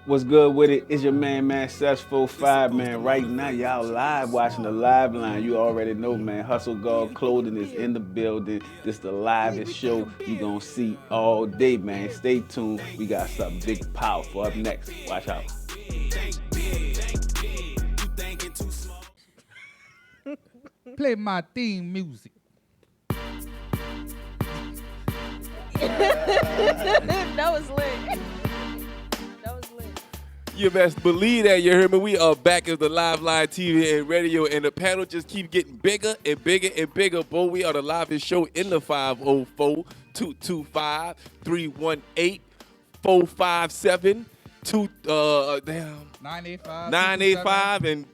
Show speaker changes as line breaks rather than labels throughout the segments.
What's good with it? It's your man, Sess 45, man. Right now, y'all live watching the live line. You already know, man. Hustle God Clothing is in the building. This the livest show you gonna see all day, man. Stay tuned. We got something big, powerful up next. Watch out.
Play my theme music.
That was lit. That was lit.
You best believe that, you heard me. We are back as the Live Line TV and radio, and the panel just keep getting bigger and bigger and bigger. Boy, we are the livest show in the 504-225-318-457. Damn.
985.
985 and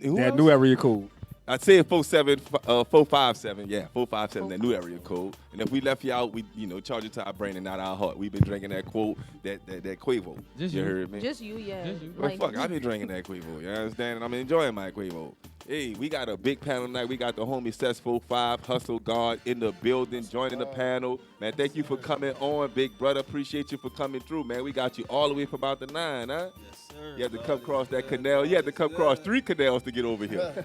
who
That
else?
new area code.
I said 457, yeah, 457, that new area code. And if we left you out, we charge it to our brain and not our heart. We've been drinking that that Quavo.
Just
you
you.
heard me?
Just you, yeah.
Just you.
Well, fuck, I've been drinking that Quavo. You understand? And I'm enjoying my Quavo. Hey, we got a big panel tonight. We got the homie Sess 45, Hustle Guard in the building, joining the panel. Man, thank you for coming on, big brother. Appreciate you for coming through, man. We got you all the way from about the 9, huh?
Yes, sir.
You had to come across that canal. You had to come across 3 canals to get over here.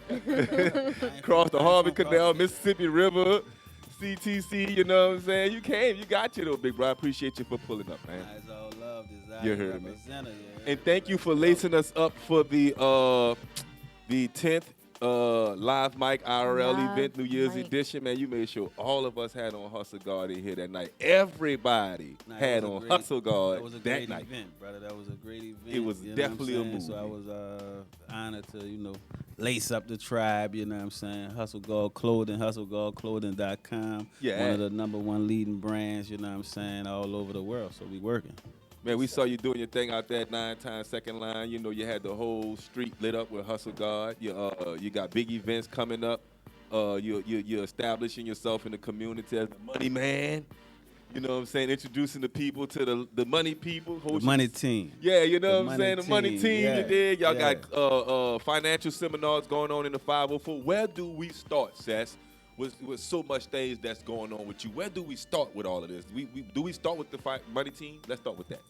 Cross the Harvey Canal, Mississippi River, CTC, you know what I'm saying? You came. You got you, though, big bro. I appreciate you for pulling up, man.
It's all love.
You heard me.
Me.
And thank you for lacing us up for the 10th live mic IRL
Live
event, New Year's
mic.
edition. Man, you made sure all of us had on Hustle Guard in here that night. Everybody had on Hustle Guard
That was a
that
great
night.
event, brother. That was a great event.
It was
you know
definitely
what I'm
a
saying? So I
movie.
was honored to, lace up the tribe, you know what I'm saying? Hustle Guard Clothing, hustleguardclothing.com.
Yeah.
One of the #1 leading brands, you know what I'm saying, all over the world. So we working.
Man, we saw you doing your thing out there at 9 times second line. You know, you had the whole street lit up with Hustle Guard. You got big events coming up. You're establishing yourself in the community as the money man. You know what I'm saying? Introducing the people to the money people.
The money team.
Yeah, you know
The
what I'm saying? The money
money
team,
team,
you
yeah,
did. Y'all
yeah.
got financial seminars going on in the 504. Where do we start, Sess? With so much things that's going on with you, where do we start with all of this? Do we start with the money team? Let's start with that.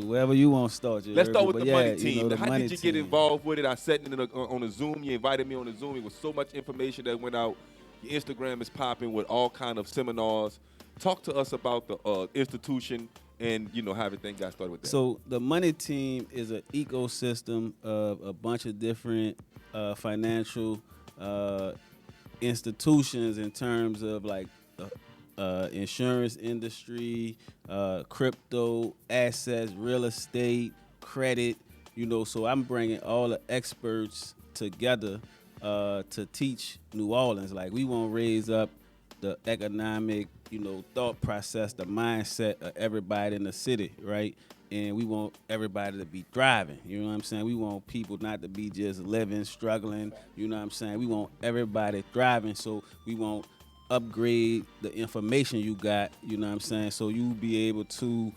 Wherever you want to start.
Let's start with
but
the
yeah,
money team.
the
How
money
did you get
team.
involved with it? I sat on a Zoom. You invited me on a Zoom. It was so much information that went out. Your Instagram is popping with all kind of seminars. Talk to us about the institution and how everything got started with that.
So the money team is an ecosystem of a bunch of different financial institutions in terms of like insurance industry, crypto assets, real estate, credit. So I'm bringing all the experts together to teach New Orleans. Like we want to raise up the economic, thought process, the mindset of everybody in the city, right? And we want everybody to be thriving. You know what I'm saying? We want people not to be just living, struggling. You know what I'm saying? We want everybody thriving. So we want upgrade the information you got. You know what I'm saying? So you be able to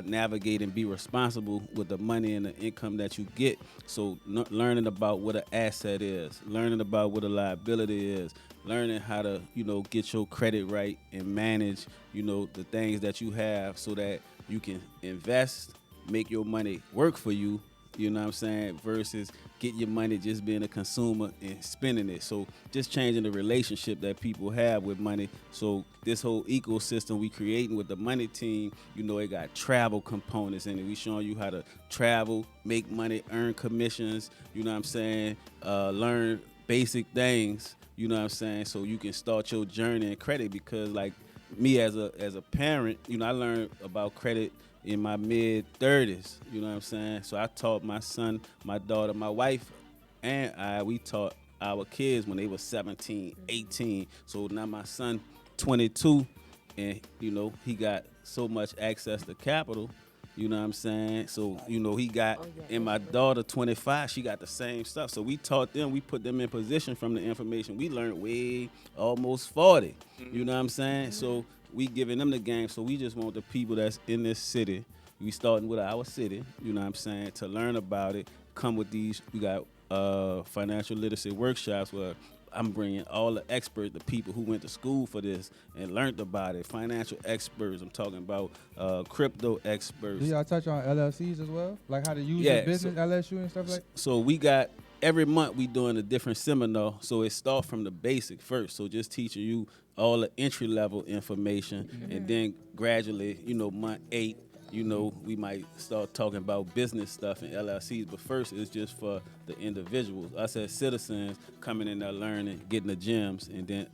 navigate and be responsible with the money and the income that you get. So learning about what an asset is, learning about what a liability is, learning how to, get your credit right and manage, the things that you have so that you can invest, make your money work for you, you know what I'm saying, versus get your money just being a consumer and spending it. So just changing the relationship that people have with money. So this whole ecosystem we creating with the money team, it got travel components in it. We showing you how to travel, make money, earn commissions, you know what I'm saying, learn basic things, you know what I'm saying, so you can start your journey in credit. Because like me as a parent, I learned about credit in my mid-30s, you know what I'm saying? So I taught my son, my daughter, my wife, and we taught our kids when they were 17, 18. So now my son, 22, and, he got so much access to capital, you know what I'm saying? So, he got, and my daughter, 25, she got the same stuff. So we taught them, we put them in position from the information we learned way almost 40, you know what I'm saying? So we giving them the game. So we just want the people that's in this city, we starting with our city, you know what I'm saying, to learn about it, come with these, we got financial literacy workshops where I'm bringing all the experts, the people who went to school for this and learned about it, financial experts. I'm talking about crypto experts.
Do y'all touch on LLCs as well? Like how to use
Yeah,
your business, LSU and stuff like?
So we got every month we doing a different seminar. So it start from the basic first. So just teaching you all the entry level information, and then gradually, month 8, we might start talking about business stuff and LLCs. But first, it's just for the individuals, us as citizens coming in there learning, getting the gems, and then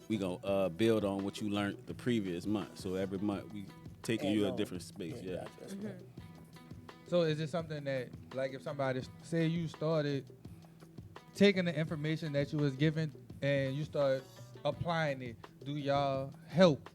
we gonna build on what you learned the previous month. So every month we taking you a different space. Yeah.
So is it something that, like, if somebody say you started taking the information that you was given and you start applying it, do y'all help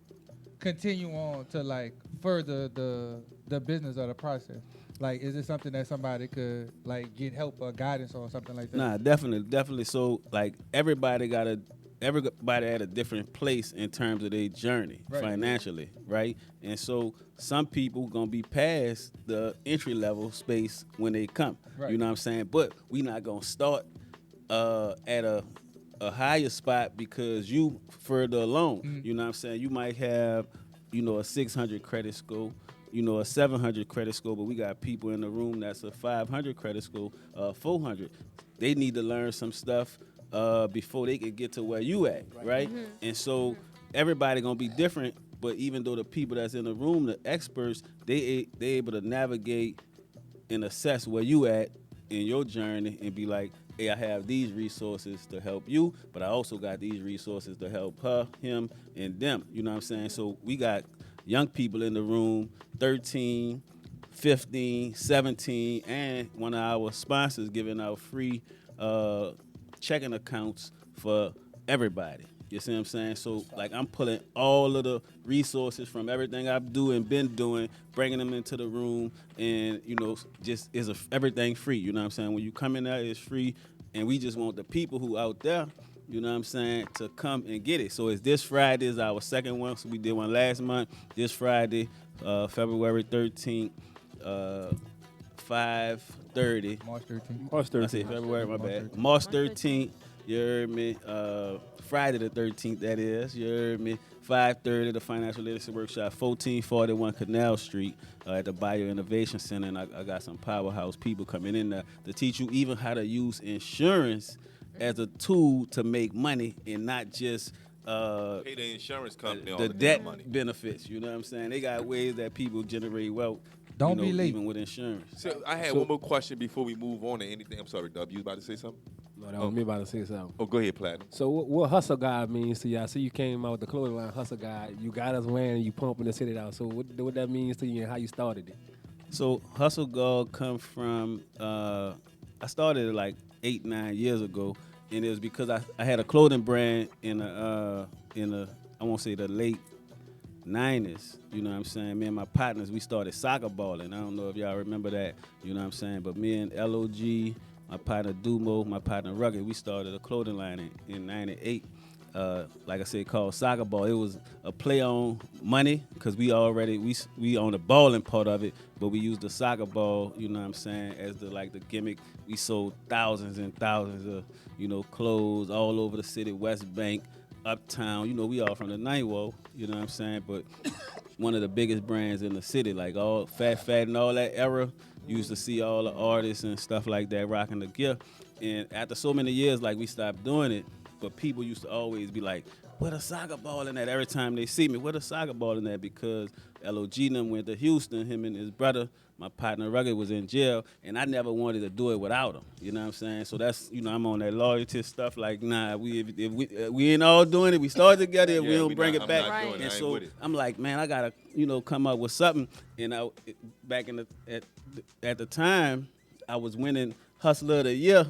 continue on to like further the business or the process? Like, is it something that somebody could like get help or guidance or something like that?
Nah, definitely. So like everybody at a different place in terms of their journey financially, right? And so some people gonna be past the entry level space when they come.
Right.
You know what I'm saying? But we not gonna start at a higher spot because you further along. You know what I'm saying? You might have, a 600 credit score, a 700 credit score, but we got people in the room that's a 500 credit score, 400. They need to learn some stuff before they can get to where you at, right? And so everybody gonna be different, but even though the people that's in the room, the experts, they able to navigate and assess where you at in your journey and be like, hey, I have these resources to help you, but I also got these resources to help her, him, and them. You know what I'm saying? So we got young people in the room, 13, 15, 17, and one of our sponsors giving out free checking accounts for everybody. You see what I'm saying? So, like, I'm pulling all of the resources from everything I've been doing, bringing them into the room, and, just everything free. You know what I'm saying? When you come in there, it's free, and we just want the people who out there, you know what I'm saying, to come and get it. So it's this Friday is our second one. So we did one last month. This Friday, February 13th, 5:30.
March 13th.
I said February, my bad. March 13th, you heard me. Friday the 13th, that is. You heard me. 5:30, the Financial Literacy Workshop, 1441 Canal Street at the Bio Innovation Center. And I got some powerhouse people coming in there to teach you even how to use insurance as a tool to make money and not just
Pay the insurance company all
the
the
debt
money.
benefits. You know what I'm saying? They got ways that people generate wealth.
Don't be late.
Even with insurance.
So I had one more question before we move on to anything. I'm sorry, Dub. You was about to say something?
No, that was me about to say something.
Oh, go ahead, Platinum.
So what Hustle Guide means to you? I see you came out with the clothing line Hustle Guide. You got us wearing and you pumping the city out. So what that means to you and how you started it?
So Hustle God come from, I started it like 8-9 years ago, and it was because I had a clothing brand in I won't say the late 90s, you know what I'm saying? Me and my partners, we started soccer balling. I don't know if y'all remember that, you know what I'm saying? But me and LOG, my partner Dumo, my partner Rugged, we started a clothing line in 98. Like I said, called Soccer Ball. It was a play on money because we own the balling part of it, but we used the soccer ball, you know what I'm saying, as the gimmick. We sold thousands and thousands of, clothes all over the city, West Bank, Uptown. We all from the Ninth Wall, you know what I'm saying, but one of the biggest brands in the city, like all Fat and all that era. You used to see all the artists and stuff like that rocking the gear. And after so many years, we stopped doing it. But people used to always be like, where the soccer ball in that? Every time they see me, where the soccer ball in that? Because LOG them went to Houston, him and his brother, my partner Rugged was in jail, and I never wanted to do it without him. You know what I'm saying? So that's, I'm on that loyalty stuff. Like, nah, if we ain't all doing it. We start together, if we don't bring it back.
Right.
And so I'm like, man, I gotta, come up with something. And at the time, I was winning Hustler of the Year.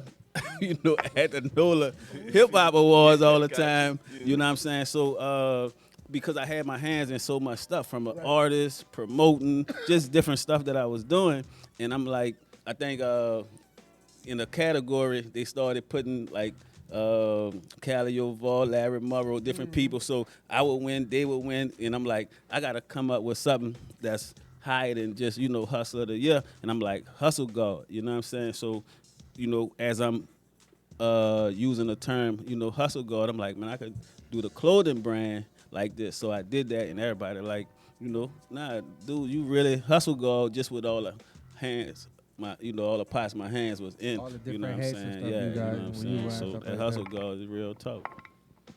At the NOLA Hip Hop Awards all the time. You know what I'm saying? So because I had my hands in so much stuff from an artist, promoting, just different stuff that I was doing. And I'm like, I think in the category, they started putting Cali Oval, Larry Morrow, different people. So I would win, they would win. And I'm like, I got to come up with something that's higher than just, Hustler of the Year. And I'm like, Hustle God, you know what I'm saying? So, as I'm using the term, hustle guard. I'm like, man, I could do the clothing brand like this. So I did that, and everybody like, nah, dude, you really hustle guard just with all the hands. All the pots my hands was in.
All the
You know what
different
I'm
hats and
saying?
stuff
Yeah,
you got
you know what I'm
when you
saying?
wearing
So
stuff
that
like
hustle
that.
guard is real talk.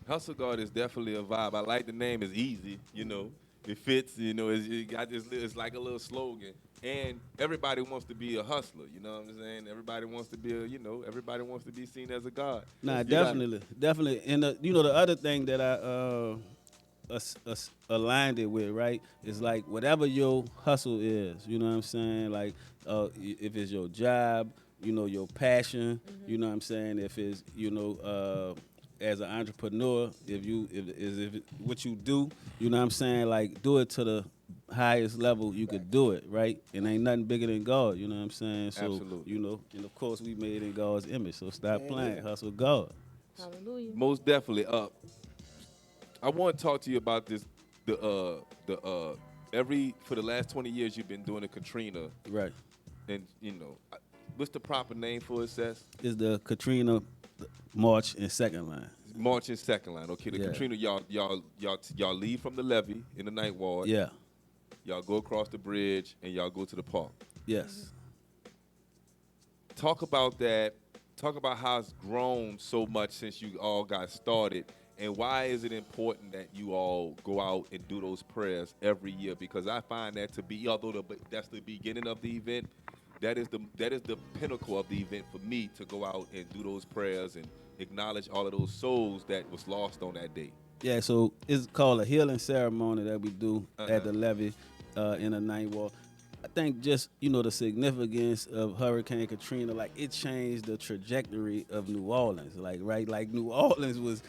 Hustle guard is definitely a vibe. I like the name. It's easy. It fits. It's like a little slogan. And everybody wants to be a hustler. You know what I'm saying? Everybody wants to be everybody wants to be seen as a god.
Nah,
You got-
definitely. And the other thing that I aligned it with, right, is like whatever your hustle is. You know what I'm saying? Like, if it's your job, your passion. You know what I'm saying? If it's as an entrepreneur, if what you do, you know what I'm saying? Like, do it to the highest level you could do it, right? And ain't nothing bigger than God, you know what I'm saying? So,
Absolutely.
and of course we made in God's image. So stop playing, hustle God.
Hallelujah.
Most definitely. I want to talk to you about this. For the last 20 years you've been doing the Katrina,
Right.
and what's the proper name for it, Sess?
Is the Katrina March and second line.
March and second line. Okay, the
Yeah.
Katrina, y'all leave from the levee in the Ninth Ward.
Yeah.
Y'all go across the bridge and y'all go to the park.
Yes.
Talk about that. Talk about how it's grown so much since you all got started, and why is it important that you all go out and do those prayers every year? Because I find that to be, although that's the beginning of the event, that is the pinnacle of the event for me, to go out and do those prayers and acknowledge all of those souls that was lost on that day.
Yeah, so it's called a healing ceremony that we do
Uh-huh.
at the levee in the Ninth Ward. I think just, the significance of Hurricane Katrina, like it changed the trajectory of New Orleans. Like, right? Like New Orleans was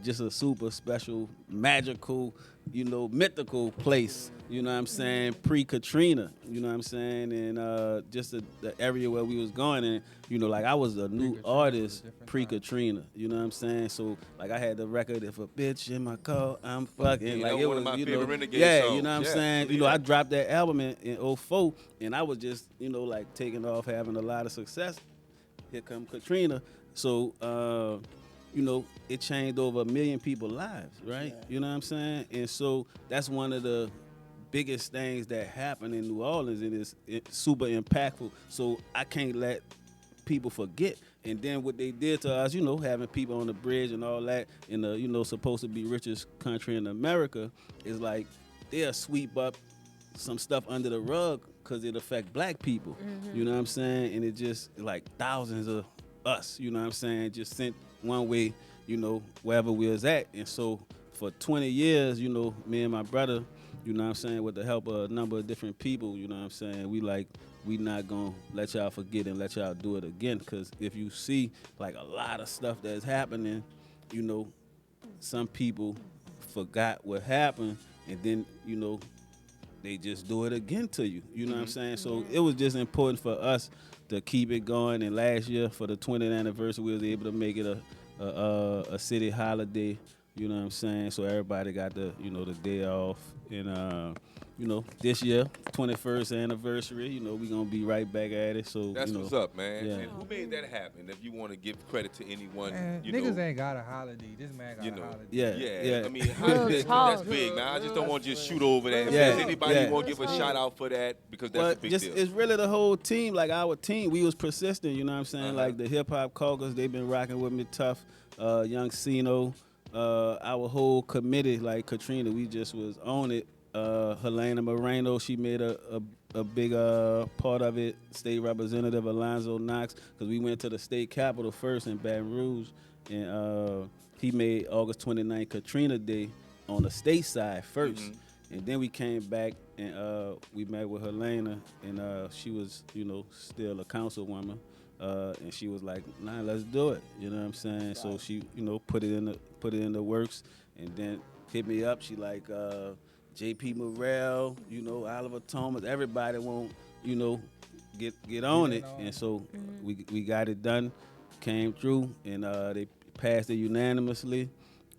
just a super special, magical, mythical place, you know what I'm saying, pre-Katrina, you know what I'm saying? And just the area where we was going in, like I was a new
Pre-Katrina was a
artist
different
pre-Katrina, you know what I'm saying? So, like I had the record, if a bitch in my car, I'm fucking.
Yeah,
like
that
it
one
was,
of my favorite Renegade
yeah,
songs.
you know what I'm
Yeah,
saying?
believe
I
that.
dropped that album in 04, and I was just, like taking off, having a lot of success. Here come Katrina. So, it changed over 1 million people's lives, right?
Yeah.
You know what I'm saying? And so that's one of the biggest things that happened in New Orleans, and it's super impactful. So I can't let people forget. And then what they did to us, having people on the bridge and all that in the, supposed to be richest country in America, is like they'll sweep up some stuff under the rug because it affect black people. You know what I'm saying? And it just like thousands of us, you know what I'm saying, just sent one way, wherever we was at. And so for 20 years, me and my brother, you know what I'm saying, with the help of a number of different people, you know what I'm saying, we not gonna let y'all forget and let y'all do it again. Because if you see like a lot of stuff that's happening, some people forgot what happened, and then, they just do it again to you. You know what I'm saying? So it was just important for us to keep it going. And last year, for the 20th anniversary, we was able to make it a city holiday. You know what I'm saying? So everybody got the day off. And this year, 21st anniversary, we gonna be right back at it. So
That's what's up, man.
Yeah.
And who made that happen? If you want to give credit to anyone,
Man,
you
niggas
know,
ain't got a holiday. This man got
you
a
know.
holiday.
yeah.
I mean,
Real
that's
talk.
big, man. I just don't want you to shoot over that. If
Yeah,
there's anybody
yeah.
who want to give a shout out for that, because that's a
But
big
just
deal.
it's really the whole team, like our team. We was persistent, you know what I'm saying?
Uh-huh.
Like the hip hop caucus, they've been rocking with me tough. Young Sino, our whole committee, like Katrina, we just was on it. Helena Moreno, she made a big part of it. State Representative Alonzo Knox, because we went to the state capitol first in Baton Rouge, and he made August 29th Katrina Day on the state side 1st. And then we came back and we met with Helena, and she was, still a councilwoman. And she was like, "Nah, let's do it." You know what I'm saying? So she, put it in the works, and then hit me up. She like, J.P. Morrell, Oliver Thomas, everybody won't, get on it. And so we got it done, came through, and they passed it unanimously.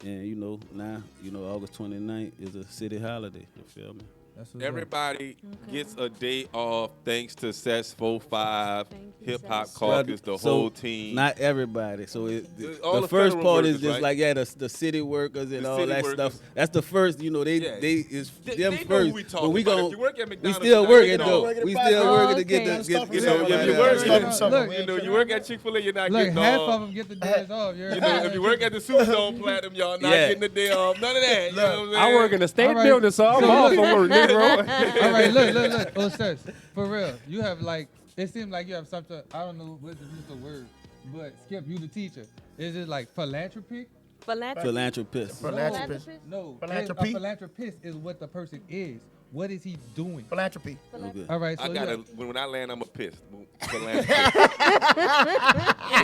And now, August 29th is a city holiday. You feel me?
That's what's up.
Everybody gets a day off thanks to Sess 45,
Thank you,
Hip Hop
Sess.
Caucus, the
So,
whole team.
Not everybody. So
All
the
the
first
federal
part is
workers,
just
right?
like the city workers and
The
all
city
that
workers.
stuff. That's the first. They
Yeah.
is
They
them
know who
first.
we
But
talking
we
about.
gon'
If you work at
we
McDonald's,
still
you're not
working
getting
though.
off.
We still working to get
Okay.
the
Start from
You know,
somewhere.
if you
Yeah,
work,
start from somewhere.
Look,
We
you
ain't
know, you
tripping.
work at Chick-fil-A, you're not
Look,
getting
half
off.
of them get the days off.
You know, if you work at the Superdome Platinum, y'all not
Yeah.
getting the day off. None of that. You know what I'm saying?
I work in the state
All right.
building, so I'm off from work, Negro.
All right, look. Oh, Sess, for real, you have like, it seems like you have something, I don't know what the word, but Skip, you the teacher. Is it like philanthropy?
philanthropist.
Philanthropist.
No.
Philanthropy?
A philanthropist is what the person is. What is he doing?
Philanthropy.
Okay.
All right, so
I gotta,
look,
when I land, I'm a piss. Philanthropist.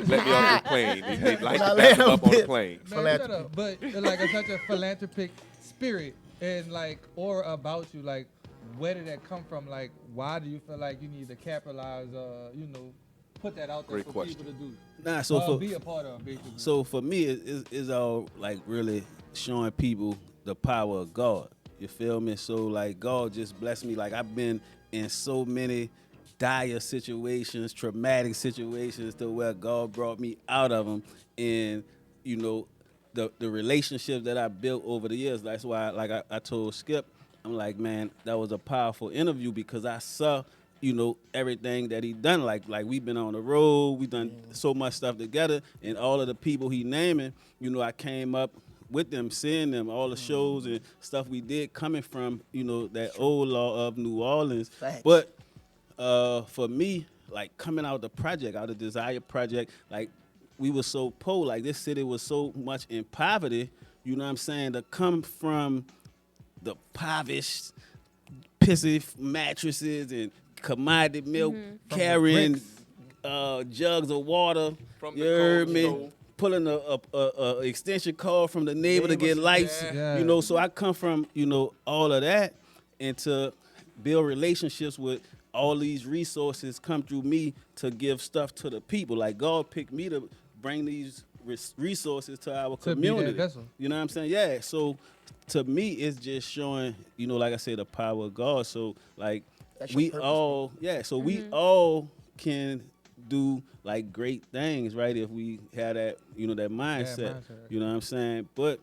Let me off the plane. They like
When I
to back
land,
them
I'm
up on the
pissed.
plane.
man, shut up. But like, it's such a philanthropic spirit and like, or about you, like, where did that come from? Like, why do you feel like you need to capitalize, put that out there
Great
for
question.
people to do?
Nah, so
Be a part of, basically.
So for me, it's all like really showing people the power of God. You feel me? So like God just blessed me. Like I've been in so many dire situations, traumatic situations, to where God brought me out of them. And the relationships that I built over the years. That's why, like I told Skip, I'm like, man, that was a powerful interview because I saw, everything that he done. Like we've been on the road, we done so much stuff together, and all of the people he naming, I came up with them, seeing them, all the shows and stuff we did coming from, that old law of New Orleans.
Facts.
But for me, like coming out the project, out of Desire Project, like we were so poor, like this city was so much in poverty, you know what I'm saying, to come from the impoverished, pissy mattresses and commodity milk, carrying jugs of water,
From
you
the
heard
cold
me?
stove.
Pulling a extension cord from the neighbor to get lights,
Yeah.
so I come from, all of that, and to build relationships with all these resources come through me to give stuff to the people. Like God picked me to bring these resources to our
To be that
community.
vessel.
You know what I'm saying? Yeah. So to me, it's just showing, like I said, the power of God. So like
That's your
we
purpose,
all, so we all can do like great things, right? If we have that, that mindset,
mindset.
you know what I'm saying? But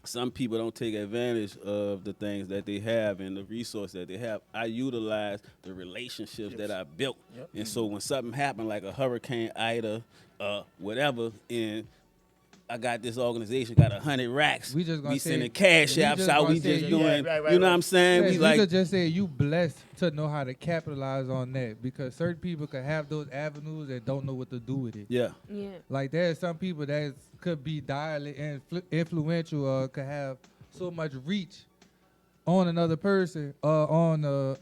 some people don't take advantage of the things that they have and the resource that they have. I utilize the relationships that I built.
Yep.
And so when something happened, like a Hurricane Ida, whatever, and I got this organization, got 100 racks.
We just gonna say-
sending cash
we
apps
just
out.
gonna
We
say
just
you-
doing,
Yeah, right,
you know
right.
what I'm saying?
Yes,
We
you
like,
could just say you blessed to know how to capitalize on that because certain people could have those avenues and don't know what to do with it.
yeah.
Yeah.
Like there's some people that could be direly influential or could have so much reach on another person I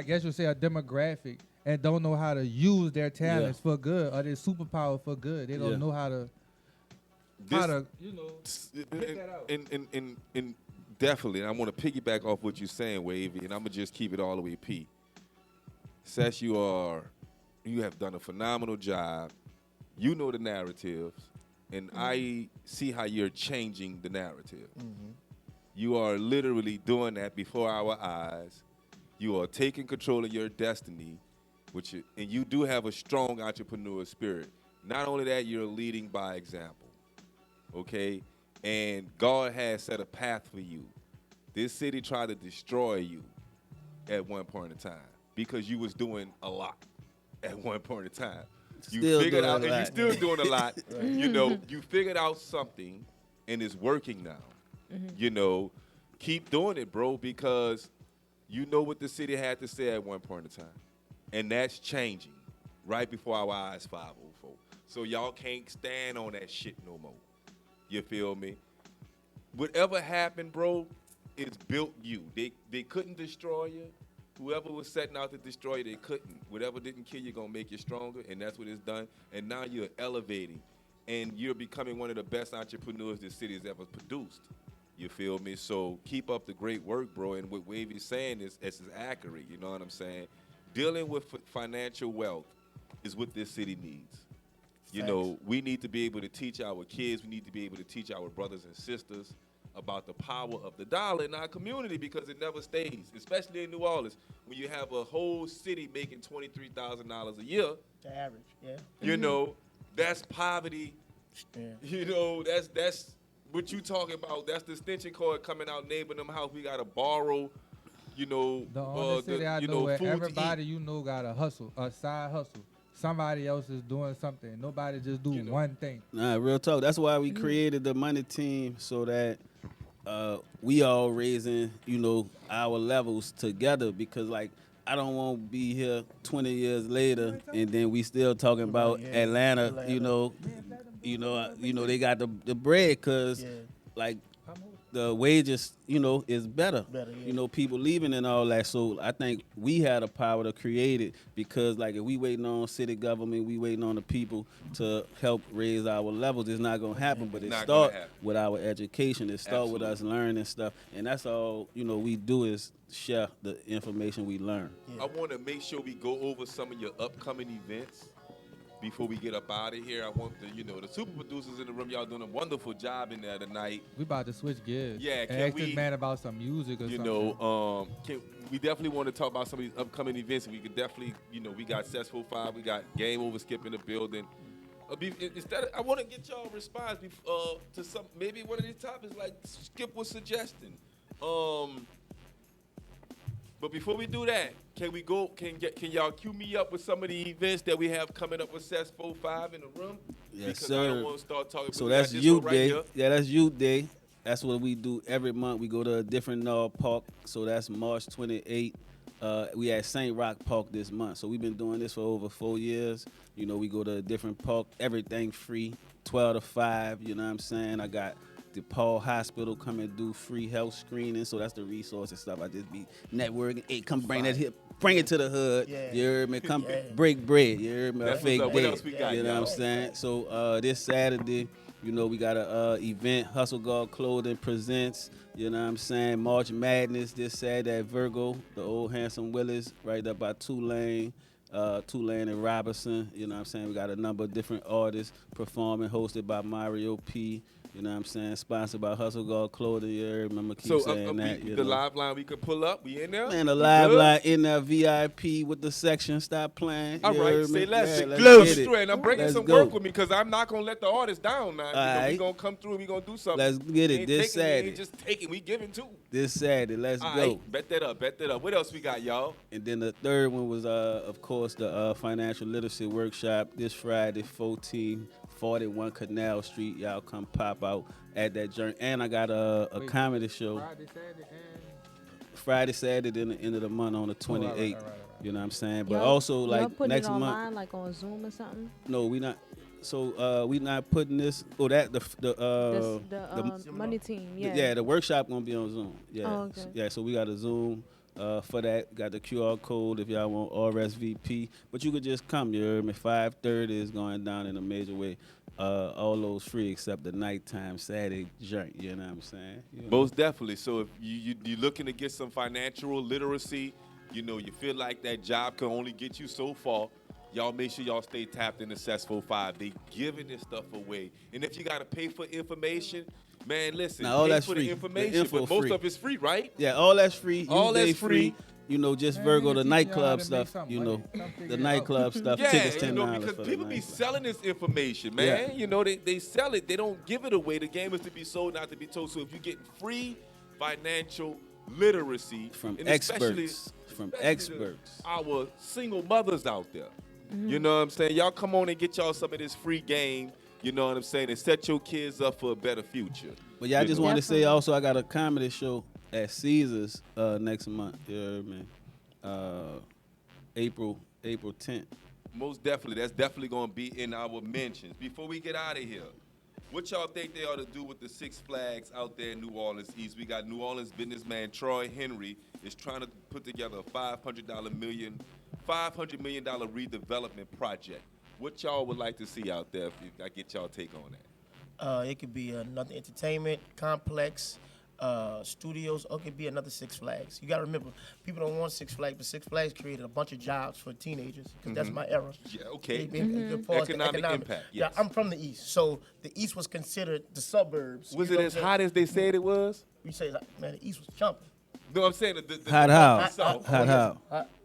guess you'll say a demographic and don't know how to use their talents for good or their superpower for good. They don't
Yeah.
know how to pick that out.
And definitely, and I want to piggyback off what you're saying, Wavy, and I'm gonna just keep it all the way P. Sess, you have done a phenomenal job. You know the narratives, and I see how you're changing the narrative. You are literally doing that before our eyes. You are taking control of your destiny, and you do have a strong entrepreneur spirit. Not only that, you're leading by example. Okay? And God has set a path for you. This city tried to destroy you at one point in time because you was doing a lot at one point in time. You
Still
figured
doing
out,
a
and
lot.
you're still doing a lot. You figured out something, and it's working now. Keep doing it, bro, because you know what the city had to say at one point in time, and that's changing right before our eyes, 504. So y'all can't stand on that shit no more. You feel me? Whatever happened, bro, it's built you. They couldn't destroy you. Whoever was setting out to destroy you, they couldn't. Whatever didn't kill you, gonna make you stronger, and that's what it's done. And now you're elevating, and you're becoming one of the best entrepreneurs this city has ever produced. You feel me? So keep up the great work, bro. And what Wavy's saying is accurate. You know what I'm saying? Dealing with financial wealth is what this city needs. You know, we need to be able to teach our kids. We need to be able to teach our brothers and sisters about the power of the dollar in our community because it never stays, especially in New Orleans. When you have a whole city making $23,000 a year,
The average, yeah.
you know, that's poverty.
Yeah.
You know, that's what you talking about. That's the extension cord coming out, neighboring them house. We got to borrow, you know,
The only city I know where
food
everybody
to eat.
you know got a hustle, a side hustle. Somebody else is doing something. Nobody just do
You know.
one thing.
Nah, real talk. That's why we created the money team so that we all raising, you know, our levels together because like I don't want to be here 20 years later and then we still talking about
Yeah,
Atlanta,
Atlanta.
you know they got the bread cuz
Yeah.
like the wages, you know, is better.
Better, yeah.
You know, people leaving and all that. So I think we had the power to create it because, like, if we waiting on city government, we waiting on the people to help raise our levels. It's not gonna happen. But it
Not gonna
start
happen.
with our education. It start with us
Absolutely.
learning stuff, and that's all you know. We do is share the information we learn.
Yeah.
I want to make sure we go over some of your upcoming events before we get up out of here. I want the, you know, the super producers in the room. Y'all doing a wonderful job in there tonight.
We about to switch gears.
Yeah,
and
can
ask
we-
this man about some music or
You
something.
know, we definitely want to talk about some of these upcoming events. We could definitely, you know, we got Sess 5, we got Game Over Skip in the building. Instead, I want to get y'all response to some maybe one of these topics like Skip was suggesting. But before we do that, can we go? Can y'all cue me up with some of the events that we have coming up with Sess 5 in the room?
Yes,
because
sir.
I don't want to start talking.
So
but we got
that's
this
Youth
one
Day.
here.
Yeah, that's Youth Day. That's what we do every month. We go to a different park. So that's March 28th. We at St. Roch Park this month. So we've been doing this for over 4 years. You know, we go to a different park. Everything free, 12 to 5. You know what I'm saying? I got the Paul Hospital come and do free health screening. So that's the resource and stuff. I just be networking. Hey, come bring that here. Bring it to the hood.
Yeah.
You heard me? Come
Yeah.
break bread. You heard me?
That's
Fake
what's up. What
day.
else we got,
You know what I'm
y'all?
saying? So this Saturday, you know, we got a event, Hustle God Clothing presents, you know what I'm saying, March Madness this Saturday at Virgo, the old Handsome Willis, right up by Tulane and Robinson, you know what I'm saying. We got a number of different artists performing, hosted by Mario P. You know what I'm saying? Sponsored by Hustle God Clothing. You remember keep
So
saying that.
the
You know.
live line we could pull up. We in there?
Man, the
We
live
good?
line in there, VIP with the section. Stop playing.
All
You
right,
heard me?
say less.
Yeah, let's
Close
get it.
straight. I'm bringing
Let's
some
go.
work with me because I'm not gonna let the artist down now. You know, we
Alright.
gonna come through. We gonna do something.
Let's get it
Ain't
this
taking, we
Saturday.
ain't just taking. We giving too.
This Saturday, let's
All
go.
right, bet that up. Bet that up. What else we got, y'all?
And then the third one was, of course, the financial literacy workshop this Friday, 1441 Canal Street. Y'all come pop out at that journey. And I got a
Wait,
comedy show
Friday, Saturday, and
Friday, Saturday, and the end of the month on the 28th.
all right.
You know what I'm saying? But
Y'all-
also,
y'all
like,
putting
next
it online,
month.
like on Zoom or something.
No, we not. So we not putting this. Oh, that
This, the money team, yeah.
Yeah, the workshop gonna be on Zoom. Yeah.
Oh, okay.
Yeah, so we got a Zoom for that. Got the QR code if y'all want RSVP. But you could just come. You heard me? 5:30 is going down in a major way. All those free except the nighttime Saturday joint. You know what I'm saying? You know.
Most definitely. So if you're looking to get some financial literacy, you know, you feel like that job can only get you so far. Y'all make sure y'all stay tapped into Sess 5. They giving this stuff away. And if you got to pay for information, man, listen,
Now, all
pay
that's
for
free.
the
The
information,
info
but most
free.
of it's free, right?
Yeah, all that's free.
All
Youth
that's
Day
free.
You know, just
Man,
Virgo,
nigga
the
teach y'all how
nightclub
to
stuff.
make some
You
money.
know,
Come figure
the
it
nightclub
out.
stuff.
Yeah,
Tickets
you know,
$10
because
for the
people be
nightclub.
selling this information, man.
Yeah.
You know, they sell it. They don't give it away. The game is to be sold, not to be told. So if you're getting free financial literacy
From
and especially-
experts. From
especially
experts.
our single mothers out there. You know what I'm saying? Y'all come on and get y'all some of this free game, you know what I'm saying, and set your kids up for a better future.
But yeah, I
You
just
know?
wanted to say
Definitely.
also I got a comedy show at Caesars next month. You heard me? April 10th.
Most definitely. That's definitely going to be in our mentions. Before we get out of here, what y'all think they ought to do with the Six Flags out there in New Orleans East? We got New Orleans businessman Troy Henry is trying to put together a $500 million redevelopment project. What y'all would like to see out there if I get y'all take on that?
It could be another entertainment complex. studios, or it could be another Six Flags. You got to remember, people don't want Six Flags, but Six Flags created a bunch of jobs for teenagers because that's my era.
Yeah, okay.
As far as the
Economic impact, yes.
Yeah, I'm from the East, so the East was considered the suburbs.
Was
you
it
know
as
what I'm
hot as they said it was?
saying? You say, like, man, the East was jumping.
No, I'm saying the
Hot how?
So,
Hot how?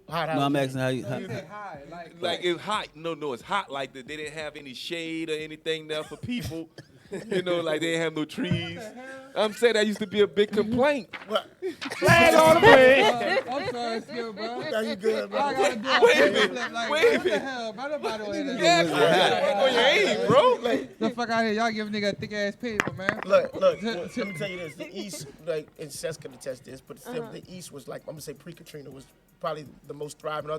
Hot
No, I'm asking how you.
You say high,
like it's hot. No, it's hot. Like they didn't have any shade or anything there for people. You know, like they didn't have no trees. I'm saying that used to be a big complaint.
Flag on the play.
I'm sorry, Skip, bro.
Now you good, bro.
I gotta do a
Wait a
flip,
minute,
like,
wait a
what the
minute.
hell? Bro, nobody want to hear
Yeah,
that.
on your aim, bro.
The fuck out here. Y'all give nigga a thick ass paper, man.
Look, let me tell you this. The East, like, and Sess can attest this, but still, the East was like, I'm gonna say pre-Katrina was probably the most thriving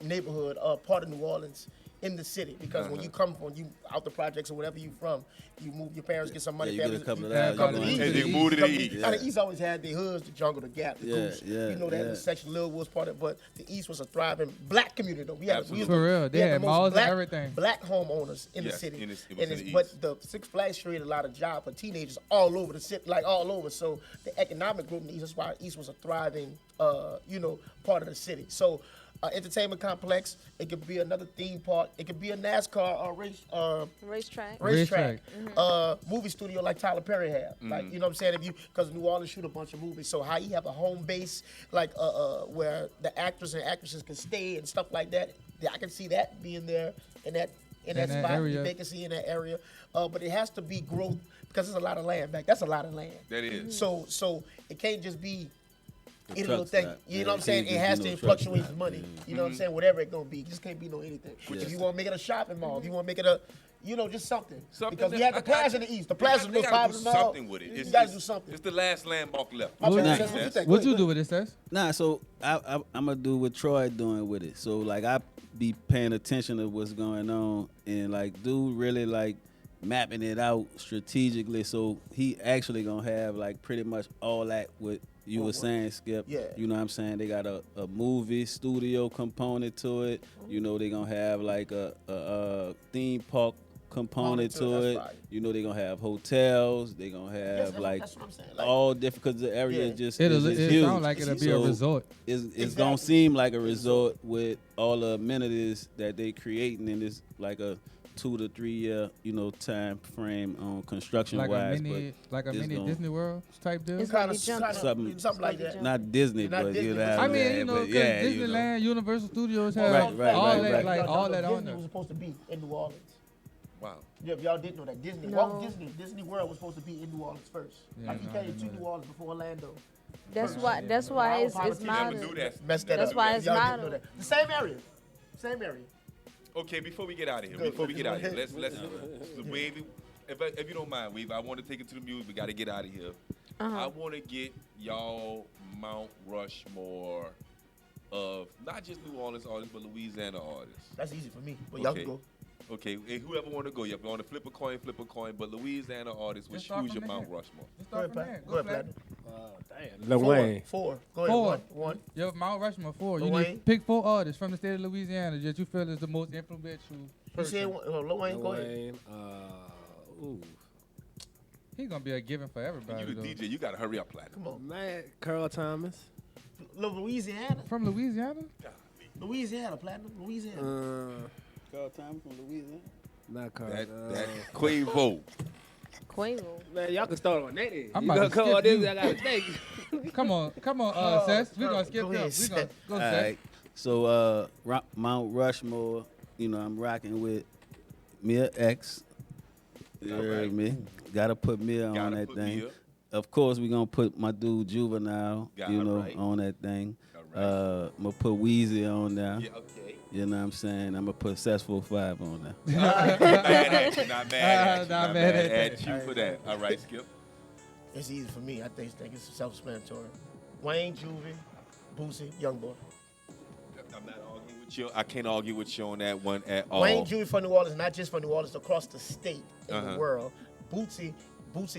neighborhood, part of New Orleans in the city. Because when you come from, you out the projects or whatever you from, you move, your parents get some money.
Yeah, you get a couple of
Yeah,
that.
come to
you
the
know.
And they moved to the East.
The East always had the hoods, the jungle, the gap, the goose.
Yeah,
You know that
yeah.
section, Lil was part of it, but the East was a thriving black community though. We was
For real, they had
the most
malls and
black,
everything.
Black homeowners in the
Yes,
city.
it was
And
in
it's-
the
but
East.
the Six Flags created a lot of jobs for teenagers all over the city, like all over. So the economic growth in the East, that's why the East was a thriving, part of the city. So entertainment complex, it could be another theme park, it could be a NASCAR or
Racetrack.
racetrack, movie studio like Tyler Perry had. Like, you know what I'm saying? Because New Orleans shoot a bunch of movies. So how you have a home base, like where the actors and actresses can stay and stuff like that. Yeah, I can see that being there in that
that
spot,
area.
the vacancy in that area. But it has to be growth because there's a lot of land back. That's a lot of land.
That is.
So it can't just be any
truck
little thing.
stop.
You
Yeah,
know what I'm
it
saying?
can't
It
just
has
be
to
no truck
fluctuate
stop.
the money.
Yeah.
You know what I'm saying? Whatever it gonna be. It just can't be no anything. If you want to make it a shopping mall, if you want to make it a, just something. Because we had the plaza in the East. The plaza
They
was
gotta do
popular mall.
something with it.
You gotta do something.
It's the last landmark left.
My bad,
Nah.
Sess, what you think?
What
Go
you
ahead.
do with it, Sess?
Nah, so I'm gonna do what Troy doing with it. So like I be paying attention to what's going on and like dude really like mapping it out strategically. So he actually gonna have like pretty much all that what you were saying, Skip.
Yeah.
You know what I'm saying? They got a movie studio component to it. You know they gonna have like a theme park component to
That's
it.
right.
You know they gonna have hotels. They gonna have
Yes,
like
that's what I'm saying. Like,
all different because the area
Yeah.
just
It
is huge.
sound like it'll be a
So
resort.
It's
Exactly.
gonna seem like a resort with all the amenities that they creating in this like a 2 to 3 year time frame on construction
Like
wise.
a mini
it's gonna-
Disney World type deal.
It's
kind
gonna
of
be jumping.
something like that.
Jump.
Not Disney,
Not
but
Disney,
you'd
but
have
I mean,
that,
you know,
but
because
yeah,
Disneyland, Universal Studios have
Right,
all
right,
that,
right.
like all that on
Disney
there.
was supposed to be in New Orleans.
Wow.
Yeah, if y'all didn't know that Disney,
No.
Disney World was supposed to be in New Orleans first.
Yeah,
Like he
no, I
came
didn't
to
know
New
that.
Orleans before Orlando.
That's why it's
Politicians
Never
modeled.
knew that.
Messed that
That's
up.
why it's
Y'all didn't know
modeled.
that. The same area. Same area.
Okay, before we get out of here,
Go ahead.
let's Wavy. If you don't mind, Wavy, I want to take it to the music. We got to get out of here. I want to get y'all Mount Rushmore of not just New Orleans artists, but Louisiana artists.
That's easy for me. But y'all
Okay.
can go.
Okay, and whoever want to go, you want to flip a coin, but Louisiana artists,
Just start
who's your
from
Mount
there.
Rushmore?
Just
Go
start
ahead,
from
Pat.
there.
Go ahead,
Platinum.
Platinum.
Lil Wayne.
Four. Go ahead.
Four.
One.
Yo, Mount Rushmore 4. You
Lil
need
Wayne.
to pick 4 artists from the state of Louisiana that you feel is the most influential
You
person.
said Lil Wayne. Go ahead.
Wayne. Ooh.
He's gonna be a given for everybody.
You the
though.
DJ, you got to hurry up, Platinum.
Come on.
Man, Carl Thomas.
Louisiana.
From Louisiana?
Louisiana. Platinum. Louisiana.
Carl Thomas from Louisiana.
Not Carl.
That Quavo.
Quavo.
Man, y'all can start on that. Then.
I'm
You
about
gonna
to
come on
skip
this?
you.
I gotta think.
Come on, Sess. We're gonna skip
go
them.
ahead,
We gonna
Sess.
go,
All
Sess.
right. So Mount Rushmore, I'm rocking with Mia X. You heard me? Gotta put Mia on
Gotta
that
put
thing.
Mia.
Of course, we gonna put my dude Juvenile,
Got it right.
on that thing.
All right.
I'm gonna put Wheezy on there.
Yeah, okay.
You know what I'm saying? I'm gonna put Sess 5 on there.
Not mad at you. Not mad at you.
Not
Not
mad
mad
at
at you for that. All right, Skip.
It's easy for me. I think it's self-explanatory. Wayne, Juvie, Boosie, Youngboy.
I'm not arguing with you. I can't argue with you on that one at all.
Wayne, Juvie for New Orleans, not just for New Orleans, across the state and
Uh-huh.
the world. Boosie,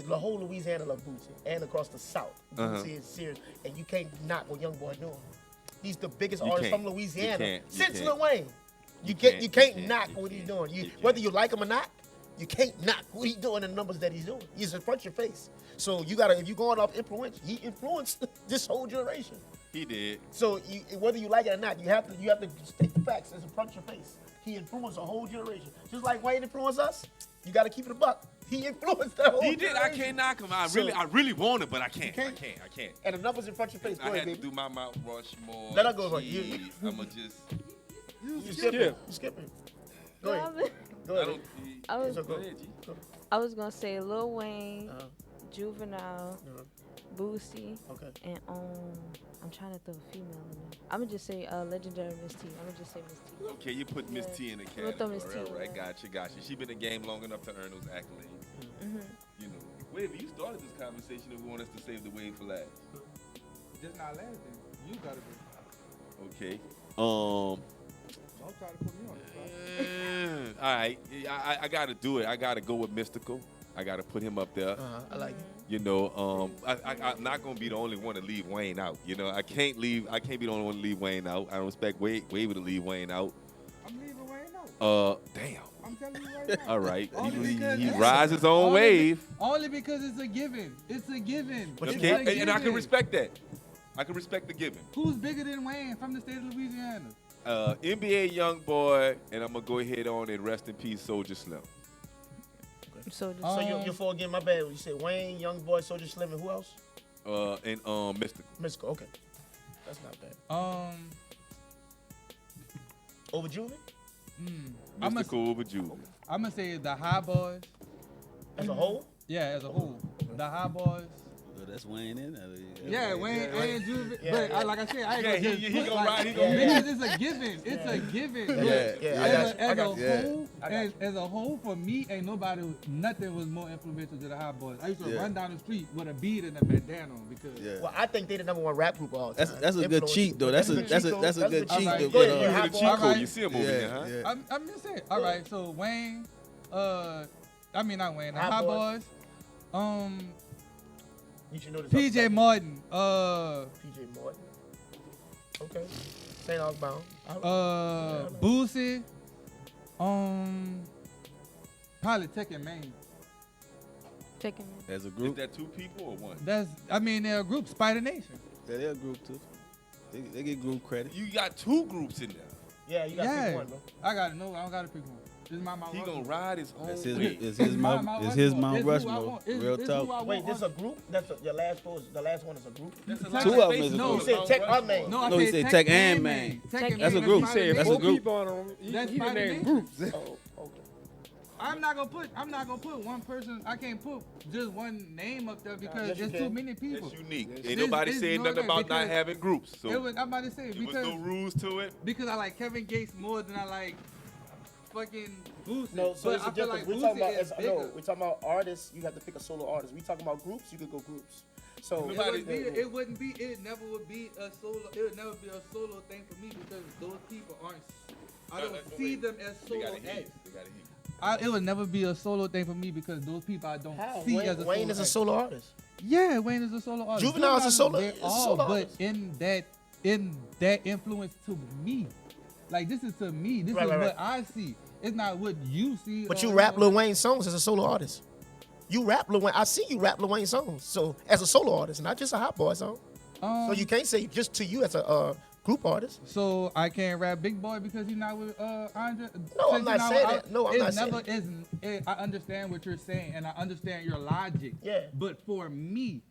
the whole Louisiana love Boosie, and across the South.
Uh-huh.
Boosie is serious, and you can't knock what Youngboy doing. He's the biggest
You
artist
can't.
from Louisiana
You
since
can't.
Lil Wayne. You
can't.
can't
You
knock
can't.
what he's doing.
You can't.
Whether you like him or not, You can't knock what he's doing and the numbers that he's doing. He's in front of your face. So you gotta, if you're going off influence, he influenced this whole generation.
He did.
So whether you like it or not, you have to state the facts. It's in front of your face. He influenced a whole generation. Just like Wayne influenced us, you gotta keep it a buck. He influenced that whole
He did.
generation.
I can't knock him. I
So-
really want it, but I can't.
can't?
I can't.
And the numbers in front of your face. Go
I
ahead,
had to
baby.
do my Mount Rushmore.
Let her go, right.
Jeez, I'ma just.
You skipping. You skipping. Go ahead. Go
I
ahead.
don't.
I was
So
Go
go.
ahead, G.
I was gonna say Lil Wayne,
Uh-huh.
Juvenile,
Uh-huh.
Boosie,
Okay.
and I'm trying to throw a female in there. I'm gonna just say legendary Miss T. I'm gonna just say Miss T.
Okay, you put Miss
Yeah.
T in the
We'll throw
category.
Miss T
All
in
right,
there.
gotcha. She been in the game long enough to earn those accolades.
Mm-hmm.
You know, Wavy, you started this conversation and we want us to save the wave for last.
Just not laughing. You gotta be.
Okay.
Don't try to put me on the spot.
All right. I got to do it. I got to go with Mystical. I got to put him up there.
I like it.
You know, I'm not gonna be the only one to leave Wayne out. You know, I can't be the only one to leave Wayne out. I don't expect Wavy to leave Wayne out.
I'm leaving Wayne out.
Damn.
I'm telling you right now.
All right.
Only because
He
it's-
rides his own wave.
Only because it's a given. It's a given.
But you
It's a
Okay, and I can
given.
respect that. I can respect the giving.
Who's bigger than Wayne from the state of Louisiana?
NBA young boy, and I'm gonna go ahead on and rest in peace, Soldier Slim.
So just
So you're for again, my bad. You said Wayne, Young Boy, Soldier Slim, and who else?
And Mystical.
Mystical. Okay. That's not bad. Over Juvie?
I'm
Mystical over Julie.
gonna say the High Boys.
As a whole?
Yeah, as a whole, the High Boys.
That's Wayne in there.
Yeah, Wayne and Juve.
Yeah,
but
yeah.
like I said, I ain't
Yeah,
gonna just
he
put
gonna
like,
ride, he gonna
because it's a given. It's a given.
Yeah, I got you. I got you.
Whole,
I got you.
as a whole, for me, ain't nothing was more influential to the High Boys. I used to run down the street with a bead and a bandana on because
Well, I think they the number one rap group of all time.
That's a good
Influence.
cheat though. That's a good cheat
Alright.
to
Go
put
ahead,
on.
High
The
Boy.
cheat code,
Alright.
you see him over there, huh?
Yeah.
I'm just saying. All right, so Wayne, I mean not Wayne, the
High
High
Boys.
Boys,
You should know this.
PJ Martin,
PJ Morton. Okay. St. Outbound.
Boosie, probably Tech and Maine.
taking me.
As a
Is
group,
that two people or one?
They're a group, Spider Nation.
yeah, they're a group too. They get group credit.
You got two groups in there.
Yeah, you got to
Yeah,
pick one, bro.
I don't gotta pick one. This is my
He gonna ride his own
It's
way.
his Mount Rushmore. Real talk.
Wait, this is a group? Your last one. The last one is a group.
That's a
Two
lot
of them
space
is a
to
group.
You
go
said
Mount
Tech or
Rushmore.
Maine?
No,
No, he said Tech and Maine.
That's a
group.
Spider
That's a
Nation.
group.
People on him. He
That's
done
Spider
named
Nation.
groups.
Oh, okay.
I'm not gonna put one person. I can't put just one name up there because
yes, you
there's too
can.
many people.
It's unique.
This
Ain't nobody
is
saying
no
nothing
way
about not
because
having groups. So
I'm about to say
there was
because
no rules to it.
I like Kevin Gates more than I like fucking Boosie.
No, so
but
it's
I
a
feel
difference.
like
We're talking
Boosie
about
is
no,
bigger.
we're talking about artists. You have to pick a solo artist. We talking about groups. You could go groups. So
It never would be a solo. It would never be a solo thing for me because those people aren't. I don't see them as
They
solo
gotta hear you.
acts.
They gotta hear you.
It would never be a solo thing for me because those people I don't
How?
see as a
Wayne
solo
is a
act.
solo artist.
Yeah, Wayne is a solo artist.
Juvenile is a solo-
They're
is a
all,
solo
but
artist.
in that influence to me, like this is to me. This
Right,
is
right,
what I see. It's not what you see.
But
or
you rap
know.
Lil Wayne songs as a solo artist. You rap Lil Wayne. I see you rap Lil Wayne songs. So as a solo artist, not just a Hot Boy song. So you can't say just to you as a group artist.
So I can't rap Big Boy because he's not with Andre.
No, I'm not saying that. No, I'm not saying
saying. I understand what you're saying and I understand your logic.
Yeah.
But for me,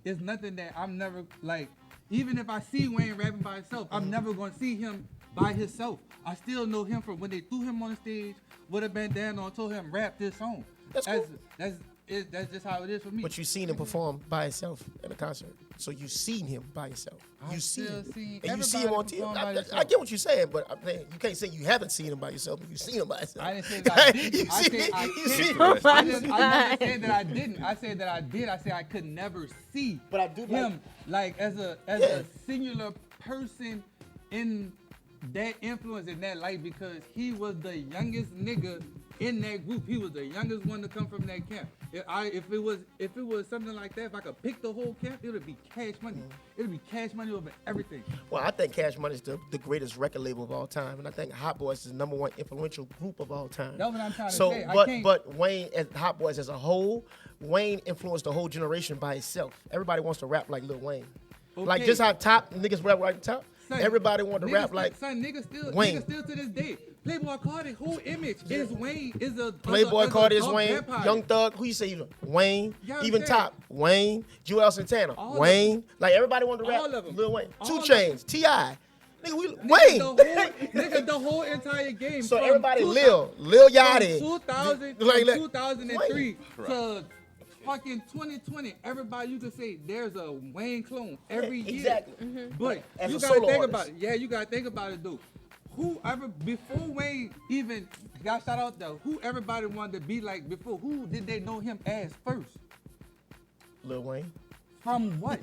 it's nothing that I'm never like. Even if I see Wayne rapping by himself, I'm never gonna see him by himself. I still know him from when they threw him on the stage with a bandana on and told him rap this song.
That's cool.
That's just how it is for me.
But you seen him perform by himself at a concert. So you seen him by himself. You
I've
see
still
him.
seen
And you see him on
everybody
TV.
perform by
I
themselves.
get what you're saying, but I'm saying you can't say you haven't seen him by yourself if you seen him by yourself.
I didn't say that I didn't.
You
I
see-
said I
you
couldn't.
see-
I'm not saying that I didn't. I said that I did. I said I could never see
But I do
him like as a singular person in that influence in that light because he was the youngest nigga in that group. He was the youngest one to come from that camp. If it was something like that, if I could pick the whole camp, it would be Cash Money. It would be Cash Money over everything.
Well, I think Cash Money is the greatest record label of all time, and I think Hot Boys is the #1 influential group of all time.
That's what I'm trying to
So,
say.
but Wayne and Hot Boys as a whole, Wayne influenced the whole generation by himself. Everybody wants to rap like Lil Wayne. Like
Okay.
just how top niggas rap right top.
Son,
Everybody want to
niggas
rap
still-
like
son, niggas
Wayne.
still to this day. Playboy Cardi, whole image is Wayne. Is a
Playboy Cardi is
dog
Wayne,
vampire.
Young Thug. Who you say you Wayne?
You know what
Even
I'm saying?
Top Wayne, Joel Santana
All of
Wayne. Like everybody want to rap
All of 'em.
Lil Wayne.
All
2
of
Chainz, T.I. Nigga, we
Nigga,
Wayne.
nigga, the whole entire game.
So
from
everybody
2000
Lil Yachty.
From 2000,
Like,
from 2003
Wayne.
to fucking 2020, everybody you could say there's a Wayne clone every year.
Exactly.
But
As
you
a
gotta
solo
think
artist.
about it. Yeah, you gotta think about it, dude. Whoever before Wayne even got shout out though, who everybody wanted to be like before? Who did they know him as first?
Lil Wayne.
From what?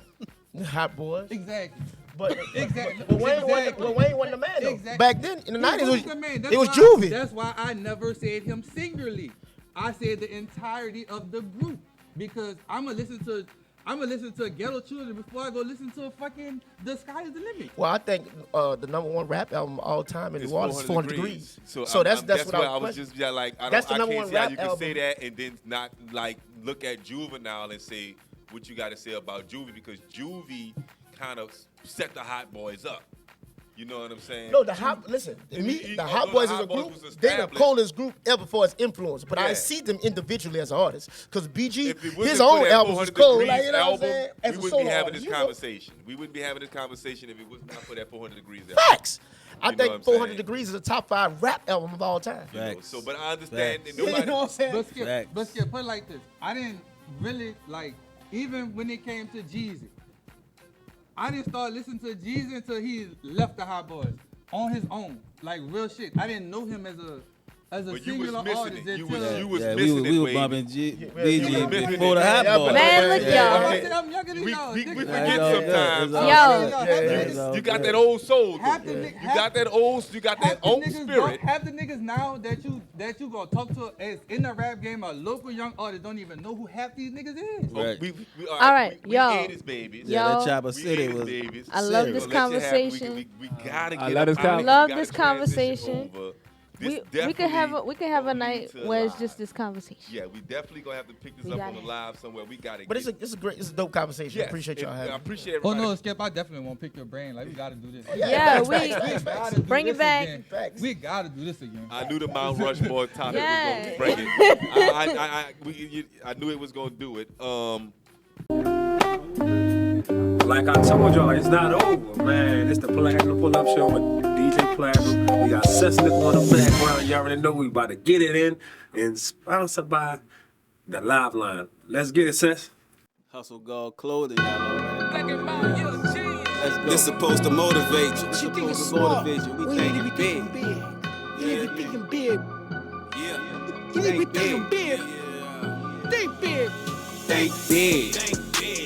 Hot Boys.
Exactly.
But
Exactly.
But Wayne
Exactly.
wasn't the man though.
Exactly.
Back then in the 90s,
He was the man.
it was
why-
Juvie.
That's why I never said him singularly. I said the entirety of the group because I'ma listen to Ghetto Children before I go listen to fucking The Sky Is the Limit.
Well, I think the #1 rap album of all time in
It's
New Orleans is 400 Degrees.
So
that's
what
what
I was just like.
That's the
I
number
can't
one
see how
rap
you can say
album.
that and then not like look at Juvenile and say what you got to say about Juvie because Juvie kind of set the Hot Boys up. You know what I'm saying?
No, the Hot the Hot
although
Boys
the
is a
Hot Boys
group.
was
They're the
established-
coolest group ever for its influence. But I
Yeah.
see them individually as artists. Because BG,
If it wasn't
his
for
own
that
albums was
400
cool.
Degrees
Like, you know what I'm
album,
saying? As
we
a
wouldn't
solo
be having
artist,
this
you know?
conversation. We wouldn't be having this conversation if it was not for that 400 Degrees album.
Facts. I
You know what I'm
think 400
saying?
Degrees is a top 5 rap album of all time.
You know,
Facts.
so, but I understand that
Facts.
You know
nobody.
what I'm saying?
Facts.
But Skip, put it like this. I didn't really like even when it came to Jeezy. I didn't start listening to Jeezy until he left the Hot Boys on his own, like real shit. I didn't know him as a
But you was
singular
missing
artist
it. You
until.
was
Yeah,
missing
we
it.
were
Wavy.
bumping BG
missing
before the
it.
Hot
Yeah,
Boys.
Man, look, y'all.
I'm younger than
We
y'all.
we
nigga.
forget
It's all good.
sometimes.
It's all
Yo.
good. It's all
You got
good.
that old soul.
Half
though.
the
You
niggas-
got that old. You got that
Half the
old
niggas
spirit.
half the niggas now that you gonna talk to as in the rap game, a local young artist don't even know who half these niggas is.
Oh,
Right.
All right,
we
yo.
80s babies.
Yo.
Yeah, that Chopper
We
City
80s
was.
babies.
I love
serious.
this
So let you have it.
conversation.
We gotta
I
get
love
up
this
out of
con-
here.
Love
We gotta
this
transition
conversation.
over.
We
This
could have
definitely
a night
gonna
where
lead
it's
to
just
live.
this conversation.
Yeah, we definitely gonna have to pick this
We
up
got
on the
it.
live somewhere. We gotta.
But it's a dope conversation.
Yes,
Appreciate y'all
I
having me.
appreciate
Oh
everybody.
no, Skip, I definitely won't pick your brain. Like we gotta do this.
Yeah,
We gotta do
bring it
this
back.
again.
Facts.
We gotta do this again.
I knew the Mount Rushmore topic
Yeah.
was going to bring it. I knew it was going to do it.
Like I told y'all, it's not over, man. It's the Platinum Pull Up Show with DJ Platinum. We got Sess in the background. You already know we about to get it in. And sponsored by the Live Line. Let's get it, Sess.
Hustle God clothing, y'all already know. Let's go.
This supposed to motivate you.
It's
You think
supposed
it's
to
smart.
motivate you. We
You need to be
thinking
thinking
big.
big. You need to be thinking big.
Yeah.
You need to be thinking big.
Yeah.
Think big.
Think big.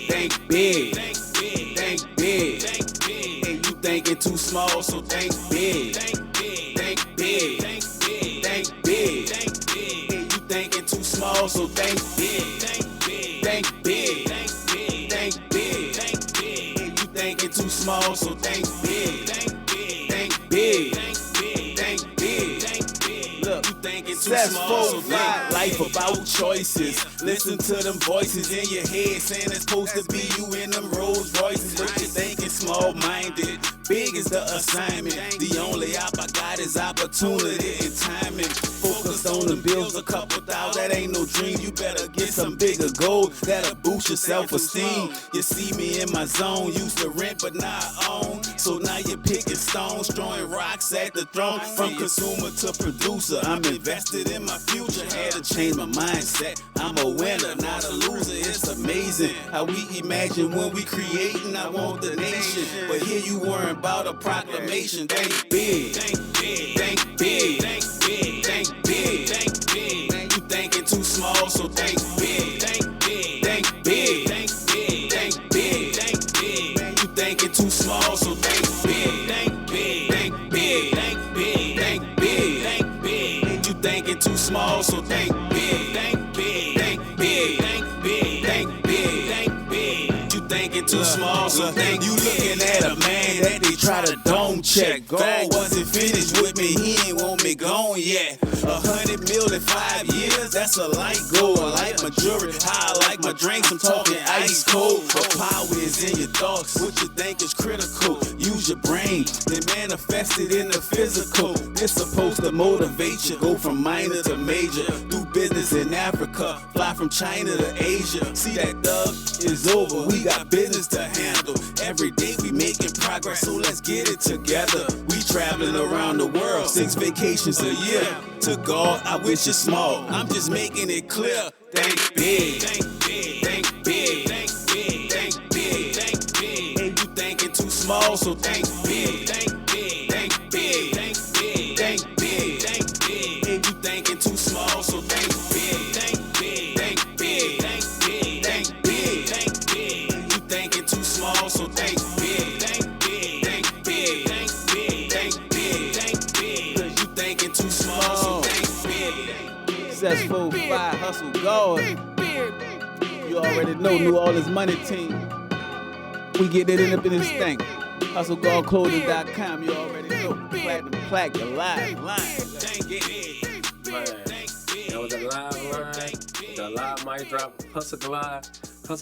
Think big. Think big. And you thinking too small, so think big. Think big. Think big. And you thinking too small, so think big. Think big. Think big. And you thinking too small, so think big. Think big. Think big. Look, you thinking too small, so think life about choices. Listen to them voices in your head saying it's supposed to be you in them Rolls Royces, but you're thinking small-minded. Big is the assignment. The only op I got is opportunity and timing. Focused on the bills, a couple thousand, that ain't no dream. You better get some bigger goals that'll boost your self-esteem. You see me in my zone, used to rent but now I own. So now you're picking stones, throwing rocks at the throne. From consumer to producer, I'm invested in my future. Had to change my mindset. I'm a winner, not a loser. It's amazing how we imagine when we create, and I want the nation. But here you worrying about a proclamation. Think big, think big, think big, think big, think big, think big. Man, you thinking too small, so think big, think big, think big, think big, think big, think big. Man, you thinking too small, so think big, think big, think big, think big, think big, think big. And you thinking too small, so too small, so think you looking at a man that they try to dome check. God wasn't finished with me, he ain't want me gone yet. 100 mil in 5 years, that's a light goal. I like my jewelry, how I like my drinks, I'm talking ice cold. The power is in your thoughts, what you think is critical. Use your brain, then manifest it in the physical. It's supposed to motivate you, go from minor to major. Do business in Africa, fly from China to Asia. See that dub is over, we got business to handle. Every day we making progress, so let's get it together. We traveling around the world, 6 vacations a year. To God, I wish it's small, I'm just making it clear. Think big, think big, think big, think big, think big, think big. Hey, you thinking too small, so think big, think big, think big, think big, think big, think big. Hey, you thinking too small, so think big, think big, think big, think big, think big, think big. Hey, you thinking too small, so think big, think big, think big, think big, think big, think big. 'Cause you thinking too small, so think big.
Sess 4-5, hustle God. You already know, New Orleans Money Team. We get it in up in this thing. HustleGodClothing.com, you already know. Platinum plaque, the live line.
Man, that was a live line. The live mic drop. Hustle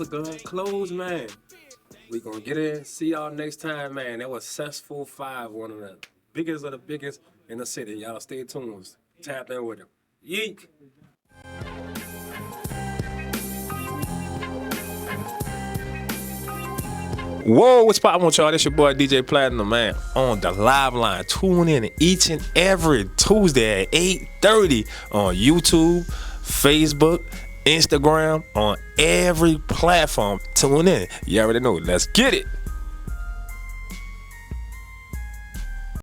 God clothes, man. We gonna get in. See y'all next time, man. That was Sess 4-5, one of the biggest of the biggest in the city. Y'all stay tuned. Tap in with him. Yeek. Whoa, what's poppin' with y'all? This your boy DJ Platinum, man, on the live line. Tune in each and every Tuesday at 8:30 on YouTube, Facebook, Instagram, on every platform. Tune in. You already know. Let's get it.